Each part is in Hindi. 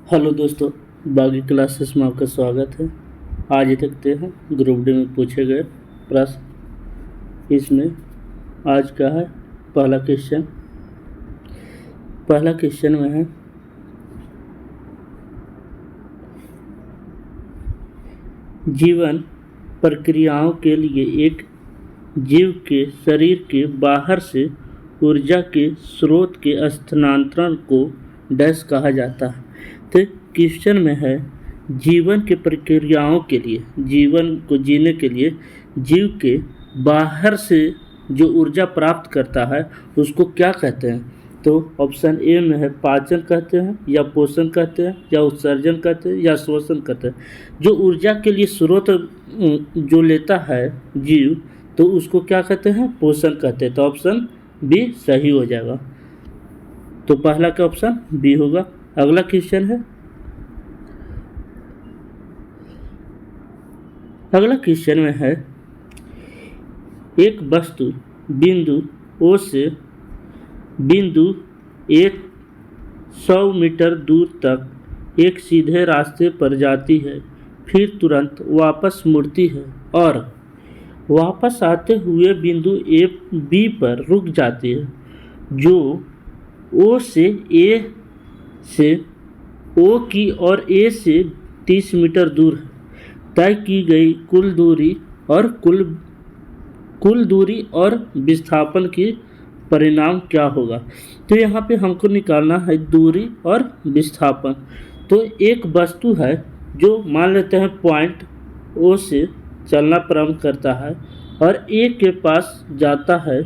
हेलो दोस्तों, बागी क्लासेस में आपका स्वागत है। आज देखते हैं ग्रुप डी में पूछे गए प्रश्न। इसमें आज का है पहला क्वेश्चन में है जीवन प्रक्रियाओं के लिए एक जीव के शरीर के बाहर से ऊर्जा के स्रोत के स्थानांतरण को डैश कहा जाता है। तो क्वेश्चन में है जीवन के प्रक्रियाओं के लिए, जीवन को जीने के लिए जीव के बाहर से जो ऊर्जा प्राप्त करता है उसको क्या कहते हैं। तो ऑप्शन ए में है पाचन कहते हैं, या पोषण कहते हैं, या उत्सर्जन कहते हैं, या श्वसन कहते हैं। जो ऊर्जा के लिए स्रोत जो लेता है जीव, तो उसको क्या कहते हैं, पोषण कहते हैं। तो ऑप्शन बी सही हो जाएगा। तो पहला का ऑप्शन बी होगा। अगला क्वेश्चन है, अगला क्वेश्चन में है एक वस्तु बिंदु ओ से बिंदु 100 मीटर दूर तक एक सीधे रास्ते पर जाती है, फिर तुरंत वापस मुड़ती है और वापस आते हुए बिंदु ए बी पर रुक जाती है, जो ओ से ओ की और ए से 30 मीटर दूर है। तय की गई कुल दूरी और विस्थापन की परिणाम क्या होगा। तो यहाँ पे हमको निकालना है दूरी और विस्थापन। तो एक वस्तु है जो मान लेते हैं पॉइंट ओ से चलना प्रारंभ करता है और ए के पास जाता है,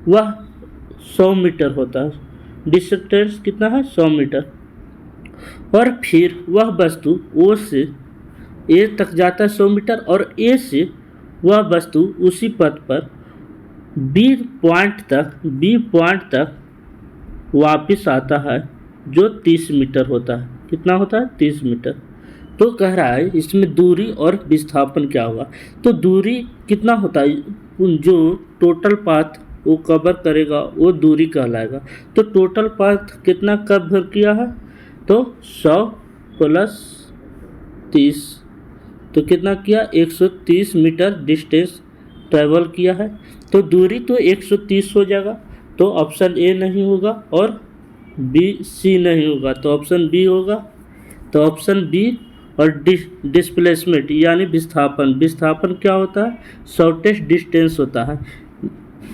वह 100 मीटर होता है। डिस्टेंस कितना है, 100 मीटर। और फिर वह वस्तु ओ से ए तक जाता है 100 मीटर, और ए से वह वस्तु उसी पथ पर बी पॉइंट तक वापस आता है, जो 30 मीटर होता है। कितना होता है, 30 मीटर। तो कह रहा है इसमें दूरी और विस्थापन क्या होगा। तो दूरी कितना होता है, जो टोटल पाथ वो कवर करेगा वो दूरी कहलाएगा। तो टोटल पाथ कितना कवर किया है, तो 100 प्लस 30, तो कितना किया, 130 मीटर डिस्टेंस ट्रैवल किया है। तो दूरी तो 130 हो जाएगा। तो ऑप्शन ए नहीं होगा और बी सी नहीं होगा, तो ऑप्शन बी होगा। तो ऑप्शन बी। और डिस्प्लेसमेंट यानी विस्थापन क्या होता है, शॉर्टेस्ट डिस्टेंस होता है।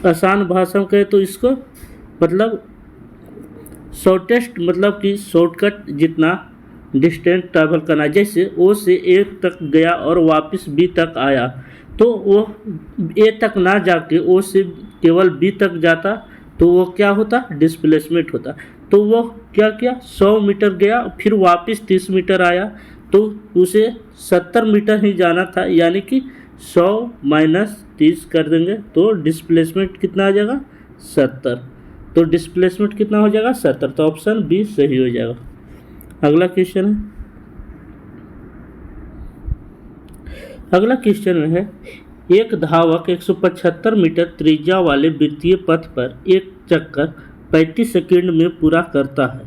आसान भाषा में कहे तो इसको मतलब शॉर्टेस्ट मतलब कि शॉर्टकट जितना डिस्टेंस ट्रैवल करना। जैसे ओ से ए तक गया और वापस बी तक आया, तो वो ए तक ना जाके ओ से केवल बी तक जाता, तो वो क्या होता, डिस्प्लेसमेंट होता। तो वो क्या किया, 100 मीटर गया, फिर वापस 30 मीटर आया, तो उसे 70 मीटर ही जाना था, यानी कि 100 माइनस 30 कर देंगे तो डिस्प्लेसमेंट कितना आ जाएगा, 70। तो डिस्प्लेसमेंट कितना हो जाएगा, 70। तो ऑप्शन बी सही हो जाएगा। अगला क्वेश्चन है, अगला क्वेश्चन है एक धावक 175 मीटर त्रिज्या वाले वृत्तीय पथ पर एक चक्कर 35 सेकंड में पूरा करता है।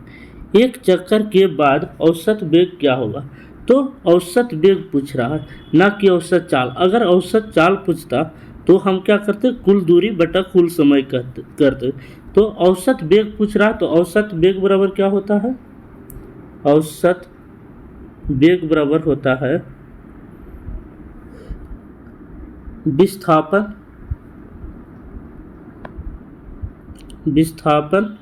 एक चक्कर के बाद औसत वेग क्या होगा। तो औसत वेग पूछ रहा है, ना कि औसत चाल। अगर औसत चाल पूछता तो हम क्या करते, कुल दूरी बटा कुल समय करते। तो औसत वेग पूछ रहा, तो औसत वेग बराबर क्या होता है, औसत वेग बराबर होता है विस्थापन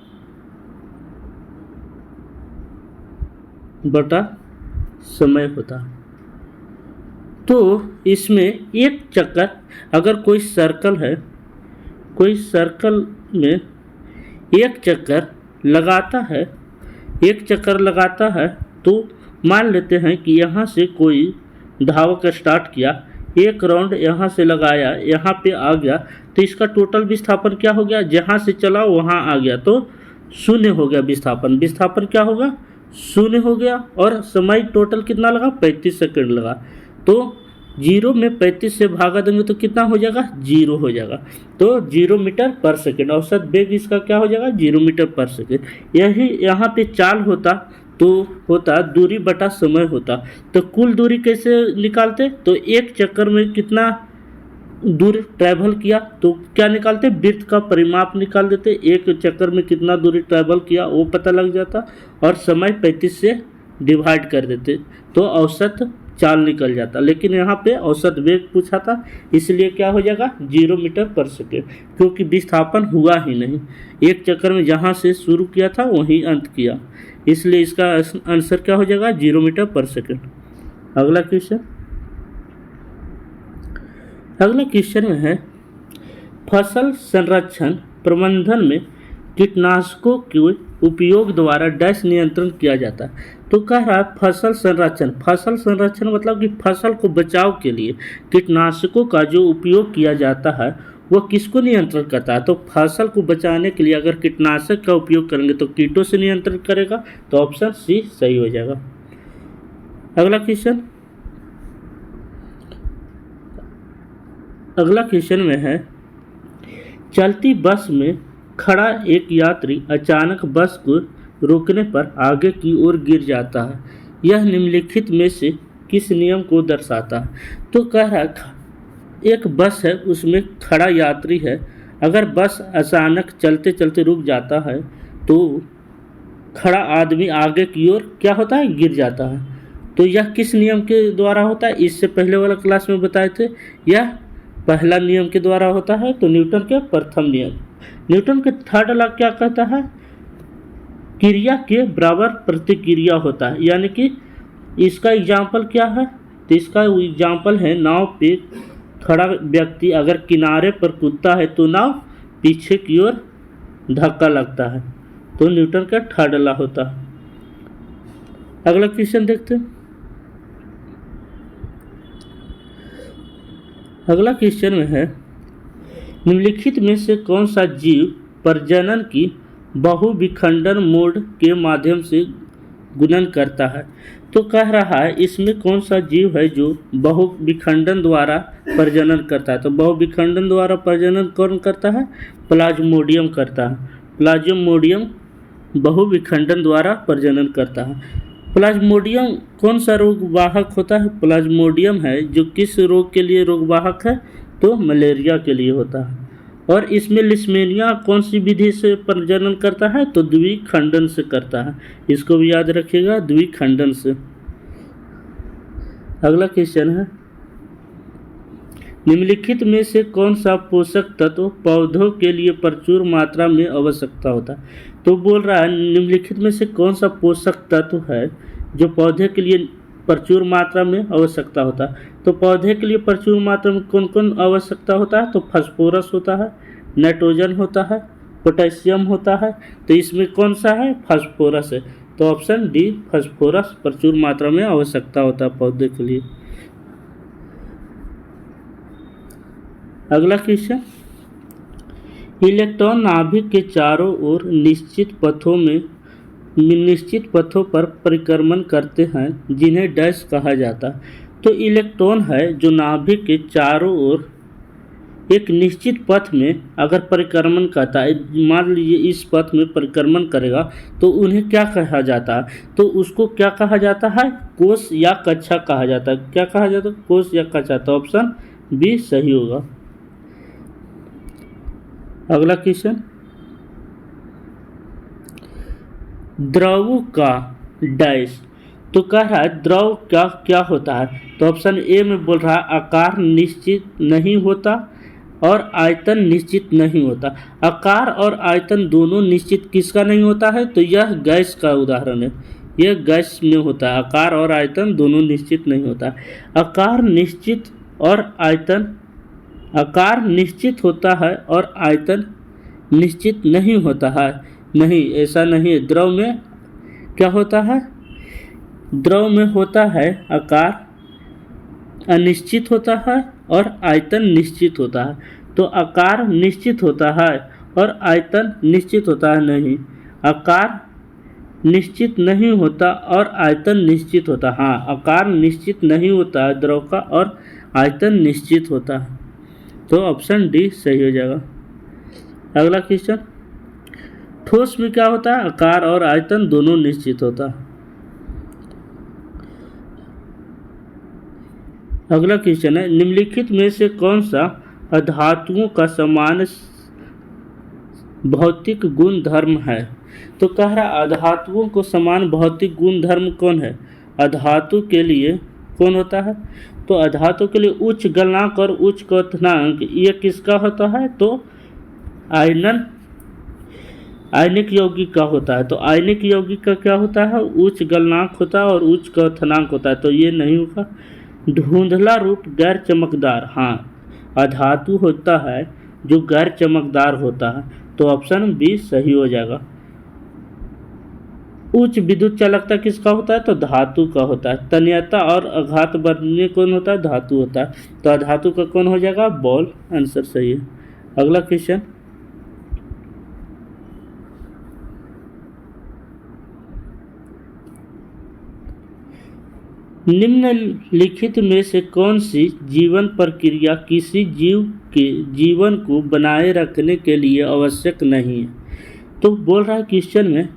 बटा समय होता है। तो इसमें एक चक्कर, अगर कोई सर्कल है, कोई सर्कल में एक चक्कर लगाता है, तो मान लेते हैं कि यहाँ से कोई धावक स्टार्ट किया, एक राउंड यहाँ से लगाया, यहाँ पे आ गया, तो इसका टोटल विस्थापन क्या हो गया, जहाँ से चला वहाँ आ गया, तो 0 हो गया विस्थापन क्या होगा, 0 हो गया। और समय टोटल कितना लगा, 35 सेकंड लगा। तो 0 में 35 से भागा देंगे तो कितना हो जाएगा, 0 हो जाएगा। तो 0 मीटर पर सेकंड, औसत वेग इसका क्या हो जाएगा, 0 मीटर पर सेकंड। यही यहाँ पे चाल होता तो होता दूरी बटा समय होता। तो कुल दूरी कैसे निकालते, तो एक चक्कर में कितना दूर ट्रैवल किया, तो क्या निकालते, वृत्त का परिमाप निकाल देते, एक चक्कर में कितना दूरी ट्रैवल किया वो पता लग जाता, और समय 35 से डिवाइड कर देते तो औसत चाल निकल जाता। लेकिन यहाँ पे औसत वेग पूछा था, इसलिए क्या हो जाएगा 0 मीटर पर सेकेंड, क्योंकि विस्थापन हुआ ही नहीं, एक चक्कर में जहाँ से शुरू किया था वहीं अंत किया, इसलिए इसका आंसर क्या हो जाएगा 0 मीटर पर सेकेंड। अगला क्वेश्चन, अगला क्वेश्चन में है फसल संरक्षण प्रबंधन में कीटनाशकों के उपयोग द्वारा डैश नियंत्रण किया जाता है। तो कह रहा है फसल संरक्षण, फसल संरक्षण मतलब कि फसल को बचाव के लिए कीटनाशकों का जो उपयोग किया जाता है वह किसको नियंत्रण करता है, तो फसल को बचाने के लिए अगर कीटनाशक का उपयोग करेंगे तो कीटों से नियंत्रण करेगा, तो ऑप्शन सी सही हो जाएगा। अगला क्वेश्चन, अगला क्वेश्चन में है चलती बस में खड़ा एक यात्री अचानक बस को रोकने पर आगे की ओर गिर जाता है, यह निम्नलिखित में से किस नियम को दर्शाता है। तो कह रहा है एक बस है, उसमें खड़ा यात्री है, अगर बस अचानक चलते चलते रुक जाता है तो खड़ा आदमी आगे की ओर क्या होता है, गिर जाता है, तो यह किस नियम के द्वारा होता है, इससे पहले वाला क्लास में बताए थे, यह पहला नियम के द्वारा होता है, तो न्यूटन के प्रथम नियम। न्यूटन के थर्ड लॉ क्या कहता है, क्रिया के बराबर प्रतिक्रिया होता है, यानी कि इसका एग्जाम्पल क्या है, तो इसका एग्जाम्पल है नाव पे खड़ा व्यक्ति अगर किनारे पर कूदता है तो नाव पीछे की ओर धक्का लगता है, तो न्यूटन का थर्ड लॉ होता है। अगला क्वेश्चन देखते हैं, अगला क्वेश्चन में है निम्नलिखित में से कौन सा जीव प्रजनन की बहुविखंडन मोड के माध्यम से गुणन करता है। तो कह रहा है इसमें कौन सा जीव है जो बहुविखंडन द्वारा प्रजनन करता है, तो बहुविखंडन द्वारा प्रजनन कौन करता है, प्लाज्मोडियम करता है, प्लाज्मोडियम बहुविखंडन द्वारा प्रजनन करता है। प्लाज्मोडियम कौन सा रोग वाहक होता है, प्लाज्मोडियम है जो किस रोग के लिए रोग वाहक है, तो मलेरिया के लिए होता है। और इसमें लिस्मेनिया कौन सी विधि से प्रजनन करता है, तो द्विखंडन से करता है, इसको भी याद रखिएगा द्विखंडन से। अगला क्वेश्चन है निम्नलिखित में से कौन सा पोषक तत्व पौधों के लिए प्रचुर मात्रा में आवश्यकता होता है। तो बोल रहा है निम्नलिखित में से कौन सा पोषक तत्व है जो पौधे के लिए प्रचुर मात्रा में आवश्यकता होता है। तो पौधे के लिए प्रचुर मात्रा में कौन कौन आवश्यकता होता है, तो फास्फोरस होता है, नाइट्रोजन होता है, पोटेशियम होता है, तो इसमें कौन सा है, फास्फोरस है, तो ऑप्शन डी फास्फोरस प्रचुर मात्रा में आवश्यकता होता है पौधे के लिए। अगला क्वेश्चन, इलेक्ट्रॉन नाभिक के चारों ओर निश्चित पथों पर परिक्रमण करते हैं जिन्हें डैश कहा जाता है। तो इलेक्ट्रॉन है जो नाभिक के चारों ओर एक निश्चित पथ में अगर परिक्रमण करता है, मान लीजिए इस पथ में परिक्रमण करेगा तो उन्हें क्या कहा जाता है, तो उसको क्या कहा जाता है, कोश या कक्षा कहा जाता है। क्या कहा जाता है, कोश या कक्षा, तो ऑप्शन बी सही होगा। अगला क्वेश्चन, द्रव का डैश, तो कह रहा है द्रव क्या क्या होता है, तो ऑप्शन ए में बोल रहा है आकार निश्चित नहीं होता और आयतन निश्चित नहीं होता। आकार और आयतन दोनों निश्चित किसका नहीं होता है, तो यह गैस का उदाहरण है, यह गैस में होता है, आकार और आयतन दोनों निश्चित नहीं होता। आकार निश्चित और आयतन, आकार निश्चित होता है और आयतन निश्चित नहीं होता है, नहीं ऐसा नहीं है। द्रव में क्या होता है, द्रव में होता है आकार अनिश्चित होता है और आयतन निश्चित होता है। तो आकार निश्चित होता है और आयतन निश्चित होता है, नहीं, आकार निश्चित नहीं होता और आयतन निश्चित होता, हाँ आकार निश्चित नहीं होता है द्रव का और आयतन निश्चित होता है, तो ऑप्शन डी सही हो जाएगा। अगला क्वेश्चन, ठोस में क्या होता है, आकार और आयतन दोनों निश्चित होता है। अगला क्वेश्चन है, निम्नलिखित में से कौन सा अधातुओं का समान भौतिक गुण धर्म है? तो कह रहा अधातुओं को समान भौतिक गुण धर्म कौन है? अधातु के लिए कौन होता है? तो अधातु के लिए उच्च गलनांक और उच्च क्वथनांक ये किसका होता है? तो आयनन आयनिक यौगिक का होता है। तो आयनिक यौगिक का क्या होता है? उच्च गलनांक होता है और उच्च क्वथनांक होता है, तो ये नहीं होगा। धुंधला रूप गैर चमकदार, हाँ अधातु होता है जो गैर चमकदार होता है, तो ऑप्शन बी सही हो जाएगा। उच्च विद्युत चालकता किसका होता है? तो धातु का होता है। तन्यता और आघात वर्णनीय कौन होता है? धातु होता है, तो अधातु का कौन हो जाएगा? बॉल, आंसर सही है। अगला क्वेश्चन, निम्नलिखित में से कौन सी जीवन प्रक्रिया किसी जीव के जीवन को बनाए रखने के लिए आवश्यक नहीं है? तो बोल रहा है क्वेश्चन में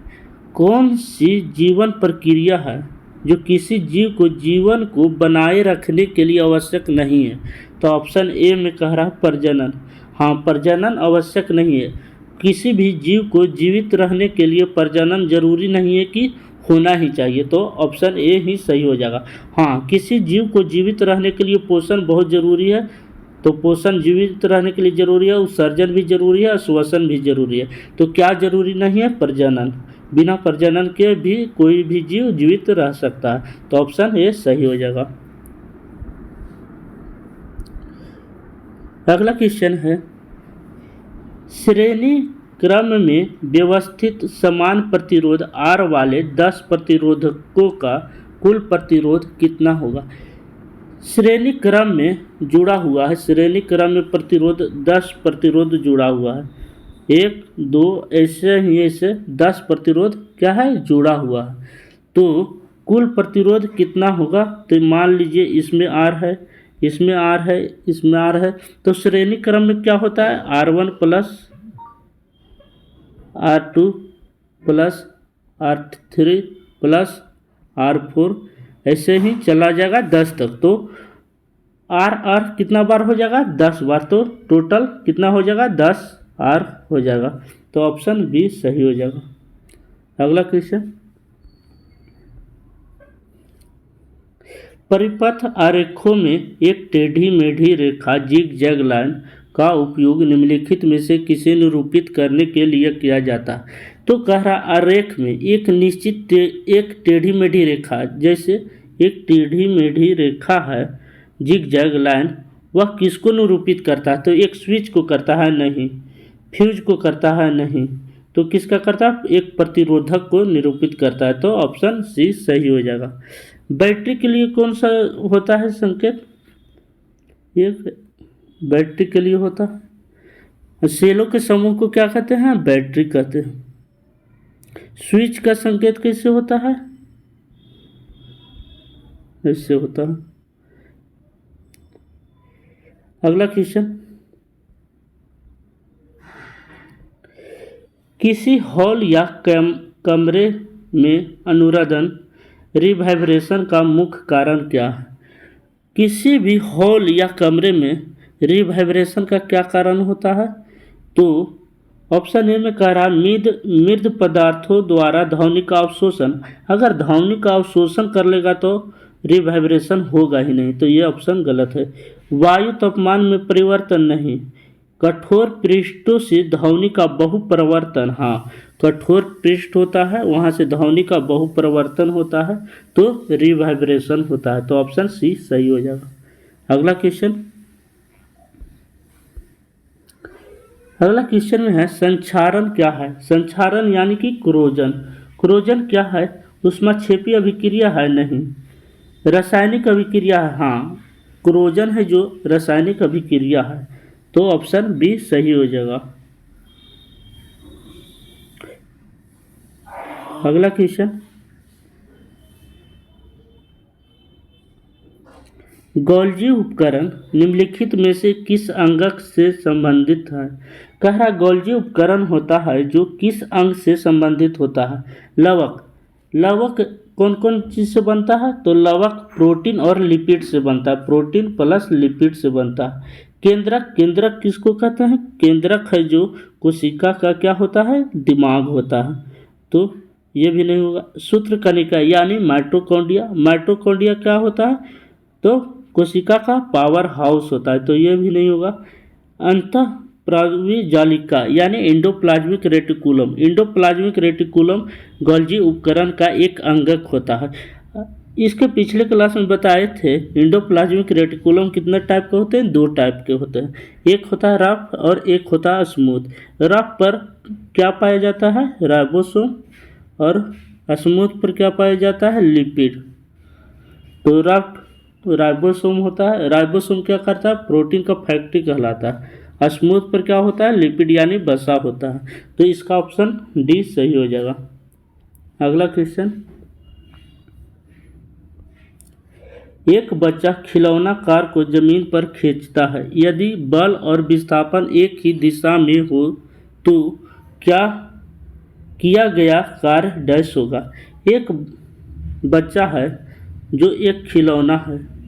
कौन सी जीवन प्रक्रिया है जो किसी जीव को जीवन को बनाए रखने के लिए आवश्यक नहीं है? तो ऑप्शन ए में कह रहा है प्रजनन। हाँ, प्रजनन आवश्यक नहीं है। किसी भी जीव को जीवित रहने के लिए प्रजनन जरूरी नहीं है कि होना ही चाहिए, तो ऑप्शन ए ही सही हो जाएगा। हाँ, किसी जीव को जीवित रहने के लिए पोषण बहुत जरूरी है, तो पोषण जीवित रहने के लिए जरूरी है, उत्सर्जन भी जरूरी है और श्वसन भी जरूरी है। तो क्या जरूरी नहीं है? प्रजनन। बिना प्रजनन के भी कोई भी जीव जीवित रह सकता है, तो ऑप्शन ए सही हो जाएगा। अगला क्वेश्चन है, श्रेणी क्रम में व्यवस्थित समान प्रतिरोध R वाले 10 प्रतिरोधकों का कुल प्रतिरोध कितना होगा? श्रेणी क्रम में जुड़ा हुआ है, श्रेणी क्रम में प्रतिरोध 10 प्रतिरोध जुड़ा हुआ है, 1 2 ऐसे ही ऐसे 10 प्रतिरोध क्या है? जुड़ा हुआ है। तो कुल प्रतिरोध कितना होगा? तो मान लीजिए इसमें R है, इसमें R है, इसमें R है, तो श्रेणी क्रम में क्या होता है? R1 plus R2 plus R3 plus R4 ऐसे ही चला जाएगा 10 तक। तो R कितना बार हो जाएगा? 10 बार, तो टोटल कितना हो जाएगा? 10 R हो जाएगा, तो ऑप्शन बी सही हो जाएगा। अगला क्वेश्चन, परिपथ आरेखों में एक टेढ़ी मेढ़ी रेखा जिग जैग लाइन का उपयोग निम्नलिखित में से किसे निरूपित करने के लिए किया जाता है? तो कह रहा आरेख में एक निश्चित एक टेढ़ी मेढ़ी रेखा, जैसे एक टेढ़ी मेढ़ी रेखा है जिग जैग लाइन, वह किसको निरूपित करता है? तो एक स्विच को करता है? नहीं। फ्यूज को करता है? नहीं। तो किसका करता है? एक प्रतिरोधक को निरूपित करता है, तो ऑप्शन सी सही हो जाएगा। बैटरी के लिए कौन सा होता है संकेत? ये बैटरी के लिए होता है। सेलों के समूह को क्या कहते हैं? बैटरी कहते हैं। स्विच का संकेत कैसे होता है? ऐसे होता है। अगला क्वेश्चन, किसी हॉल या कमरे में अनुरदन रिवाइब्रेशन का मुख्य कारण क्या है? किसी भी हॉल या कमरे में रिवाइब्रेशन का क्या कारण होता है? तो ऑप्शन ए में कह रहा मृद पदार्थों द्वारा ध्वनि का अवशोषण। अगर ध्वनि का अवशोषण कर लेगा तो रिवाइब्रेशन होगा ही नहीं, तो ये ऑप्शन गलत है। वायु तापमान में परिवर्तन नहीं, कठोर पृष्ठों से ध्वनि का बहुप्रवर्तन। हाँ, कठोर पृष्ठ होता है, वहाँ से ध्वनि का बहुप्रवर्तन होता है, तो रिवाइब्रेशन होता है, तो ऑप्शन सी सही हो जाएगा। अगला क्वेश्चन, में है संक्षारण क्या है? संक्षारण यानी कि क्रोजन। क्रोजन क्या है? ऊष्माक्षेपीय अभिक्रिया है? नहीं। रासायनिक अभिक्रिया है? हाँ, क्रोजन है जो रासायनिक अभिक्रिया है, तो ऑप्शन बी सही हो जाएगा। अगला क्वेश्चन, गोल्जी उपकरण निम्नलिखित में से किस अंगक से संबंधित है? कह रहा गोल्जी उपकरण होता है जो किस अंग से संबंधित होता है? लवक, लवक कौन कौन चीज़ से बनता है? तो लवक प्रोटीन और लिपिड से बनता है, प्रोटीन प्लस लिपिड से बनता है। केंद्रक, केंद्रक किसको कहते हैं? केंद्रक है जो कोशिका का क्या होता है? दिमाग होता है। तो ये भी नहीं होगा। सूत्रकणिका यानी माइटोकॉन्ड्रिया, माइटोकॉन्ड्रिया क्या होता है? तो कोशिका का पावर हाउस होता है, तो ये भी नहीं होगा। अंतःप्रावी जालिका यानी endoplasmic reticulum, endoplasmic reticulum Golgi उपकरण का एक अंगक होता है। इसके पिछले क्लास में बताए थे एंडोप्लाज्मिक रेटिकुलम कितने टाइप के होते हैं? 2 टाइप के होते हैं, एक होता है रफ और एक होता है स्मूथ। रफ पर क्या पाया जाता है? राइबोसोम, और स्मूथ पर क्या पाया जाता है? लिपिड। तो रफ राइबोसोम होता है, राइबोसोम क्या करता है? प्रोटीन का फैक्ट्री कहलाता है। स्मूथ पर क्या होता है? लिपिड यानी वसा होता है। तो इसका ऑप्शन डी सही हो जाएगा। अगला क्वेश्चन, एक बच्चा खिलौना कार को जमीन पर खींचता है, यदि बल और विस्थापन एक ही दिशा में हो तो क्या किया गया कार्य डैश होगा? एक बच्चा है जो एक खिलौना है,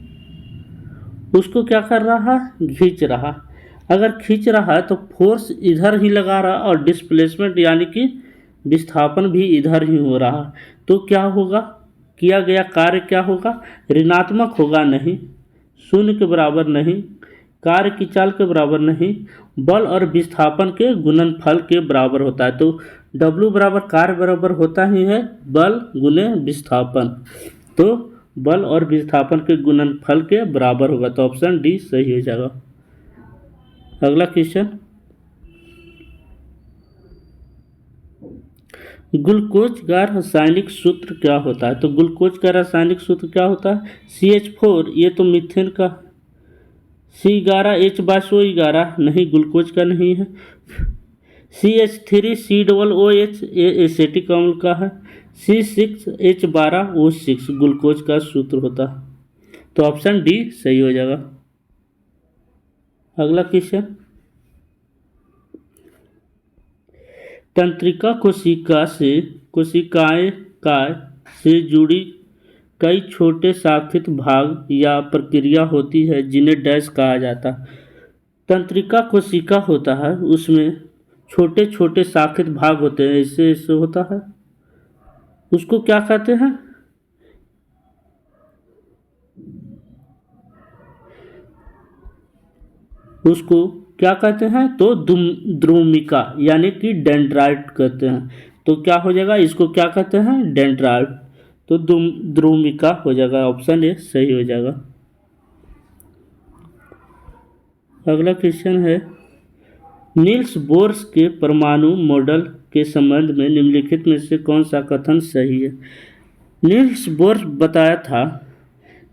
उसको क्या कर रहा है? खींच रहा। अगर खींच रहा है तो फोर्स इधर ही लगा रहा और डिस्प्लेसमेंट यानी कि विस्थापन भी इधर ही हो रहा। तो क्या होगा? किया गया कार्य क्या होगा? ऋणात्मक होगा नहीं, शून्य के बराबर नहीं, कार्य की चाल के बराबर नहीं, बल और विस्थापन के गुणनफल के बराबर होता है। तो W बराबर कार्य बराबर होता ही है बल गुने विस्थापन, तो बल और विस्थापन के गुणनफल के बराबर होगा। तो ऑप्शन डी सही हो जाएगा। अगला क्वेश्चन, ग्लूकोज का रासायनिक सूत्र क्या होता है? तो ग्लूकोज का रासायनिक सूत्र क्या होता है? CH4, ये तो मीथेन का, C11H12O11 नहीं, ग्लूकोज का नहीं है। CH3COOH ये एसिटिक अम्ल का है। C6H12O6 ग्लूकोज का सूत्र होता है। तो ऑप्शन डी सही हो जाएगा। अगला क्वेश्चन, तंत्रिका कोशिकाएं काय से जुड़ी कई छोटे शाखित भाग या प्रक्रिया होती है जिन्हें डैश कहा जाता है। तंत्रिका कोशिका होता है, उसमें छोटे छोटे शाखित भाग होते हैं, ऐसे ऐसे होता है, उसको क्या कहते हैं? उसको क्या कहते हैं? तो द्रुमिका यानी कि डेंड्राइट कहते हैं। तो क्या हो जाएगा? इसको क्या कहते हैं? डेंड्राइट। तो द्रुमिका हो जाएगा, ऑप्शन ए सही हो जाएगा। अगला क्वेश्चन है, नील्स बोर्स के परमाणु मॉडल के संबंध में निम्नलिखित में से कौन सा कथन सही है? नील्स बोर बताया था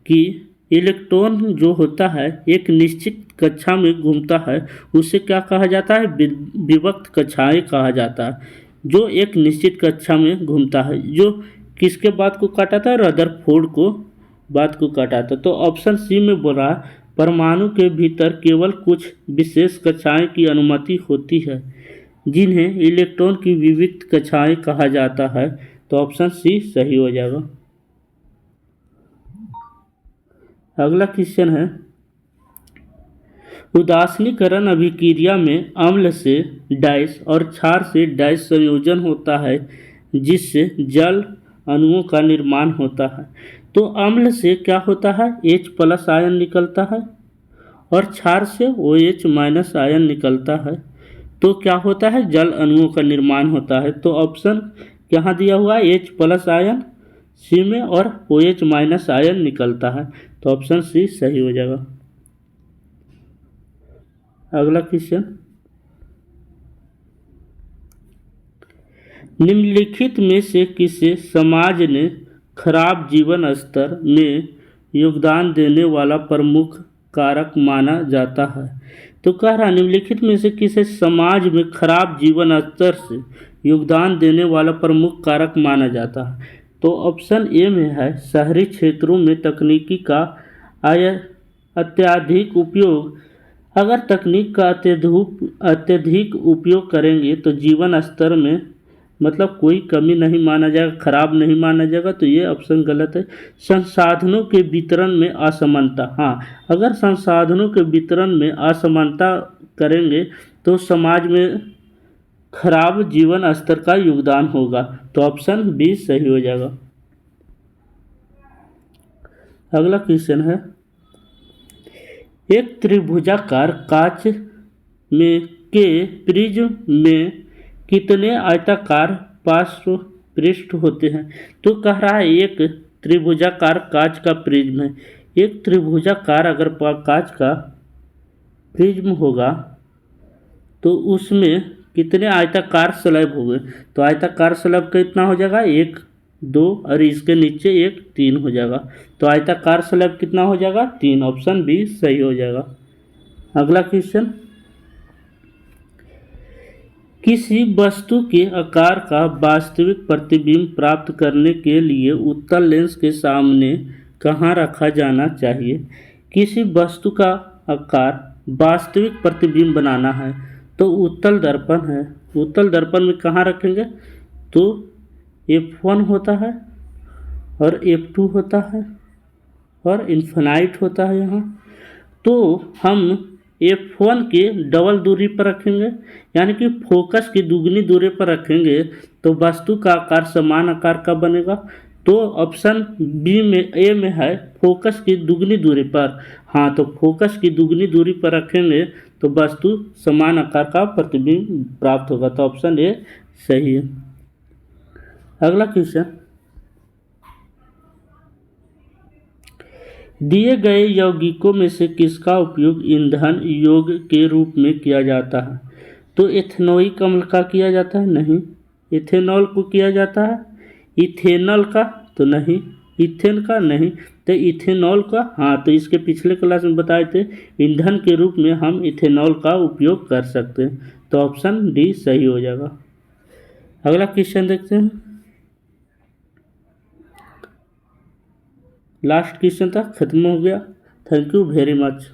कि इलेक्ट्रॉन जो होता है एक निश्चित कक्षा में घूमता है, उसे क्या कहा जाता है? विविक्त कक्षाएं कहा जाता है, जो एक निश्चित कक्षा में घूमता है। जो किसके बात को काटा था? रदरफोर्ड को बात को काटा था। तो ऑप्शन सी में बोल रहा है परमाणु के भीतर केवल कुछ विशेष कक्षाएं की अनुमति होती है जिन्हें इलेक्ट्रॉन की विविक्त कक्षाएं कहा जाता है। तो ऑप्शन सी सही हो जाएगा। अगला क्वेश्चन है, उदासीनीकरण अभिक्रिया में अम्ल से डैश और क्षार से डैश संयोजन होता है जिससे जल अणुओं का निर्माण होता है। तो अम्ल से क्या होता है? H+ आयन निकलता है और क्षार से OH- आयन निकलता है। तो क्या होता है? जल अणुओं का निर्माण होता है। तो ऑप्शन यहाँ दिया हुआ है H+ आयन सी में और OH- आयन निकलता है। तो ऑप्शन सी सही हो जाएगा। अगला क्वेश्चन, निम्नलिखित में से किसे समाज ने खराब जीवन स्तर में योगदान देने वाला प्रमुख कारक माना जाता है? तो कह रहा निम्नलिखित में से किसे समाज में खराब जीवन स्तर से योगदान देने वाला प्रमुख कारक माना जाता है? तो ऑप्शन ए में है शहरी क्षेत्रों में तकनीकी का अत्यधिक उपयोग। अगर तकनीक का अत्यधिक उपयोग करेंगे तो जीवन स्तर में मतलब कोई कमी नहीं माना जाएगा, खराब नहीं माना जाएगा, तो ये ऑप्शन गलत है। संसाधनों के वितरण में असमानता, हाँ, अगर संसाधनों के वितरण में असमानता करेंगे तो समाज में खराब जीवन स्तर का योगदान होगा, तो ऑप्शन बी सही हो जाएगा। अगला क्वेश्चन है, एक त्रिभुजाकार कांच में के प्रिज्म में कितने आयताकार पार्श्व पृष्ठ होते हैं? तो कह रहा है एक त्रिभुजाकार कांच का प्रिज्म है। एक त्रिभुजाकार अगर कांच का प्रिज्म होगा तो उसमें कितने आयताकार स्लैब होंगे? तो आयताकार स्लैब कितना हो जाएगा? 1 2 और इसके नीचे 1 3 हो जाएगा। तो आयताकार स्लैब कितना हो जाएगा? 3, ऑप्शन बी सही हो जाएगा। अगला क्वेश्चन, किसी वस्तु के आकार का वास्तविक प्रतिबिंब प्राप्त करने के लिए उत्तल लेंस के सामने कहाँ रखा जाना चाहिए? किसी वस्तु का आकार वास्तविक प्रतिबिंब बनाना है तो उत्तल दर्पण है, उत्तल दर्पण में कहाँ रखेंगे? तो F1 होता है और F2 होता है और इन्फिनाइट होता है यहाँ। तो हम F1 के डबल दूरी पर रखेंगे, यानी कि फोकस की दुगनी दूरी पर रखेंगे तो वस्तु का आकार समान आकार का बनेगा। तो ऑप्शन बी में ए में है फोकस की दुगनी दूरी पर, हाँ, तो फोकस की दुगनी दूरी पर रखेंगे तो वस्तु समान आकार का प्रतिबिंब प्राप्त होगा, तो ऑप्शन ए सही है। अगला क्वेश्चन, दिए गए यौगिकों में से किसका उपयोग ईंधन यौग के रूप में किया जाता है? तो एथेनोइक अम्ल का किया जाता है? नहीं। इथेनॉल को किया जाता है? इथेनॉल का तो नहीं। इथेन का नहीं, तो इथेनॉल का, हाँ, तो इसके पिछले क्लास में बताए थे ईंधन के रूप में हम इथेनॉल का उपयोग कर सकते हैं, तो ऑप्शन डी सही हो जाएगा। अगला क्वेश्चन देखते हैं, लास्ट क्वेश्चन था, खत्म हो गया। Thank you very much.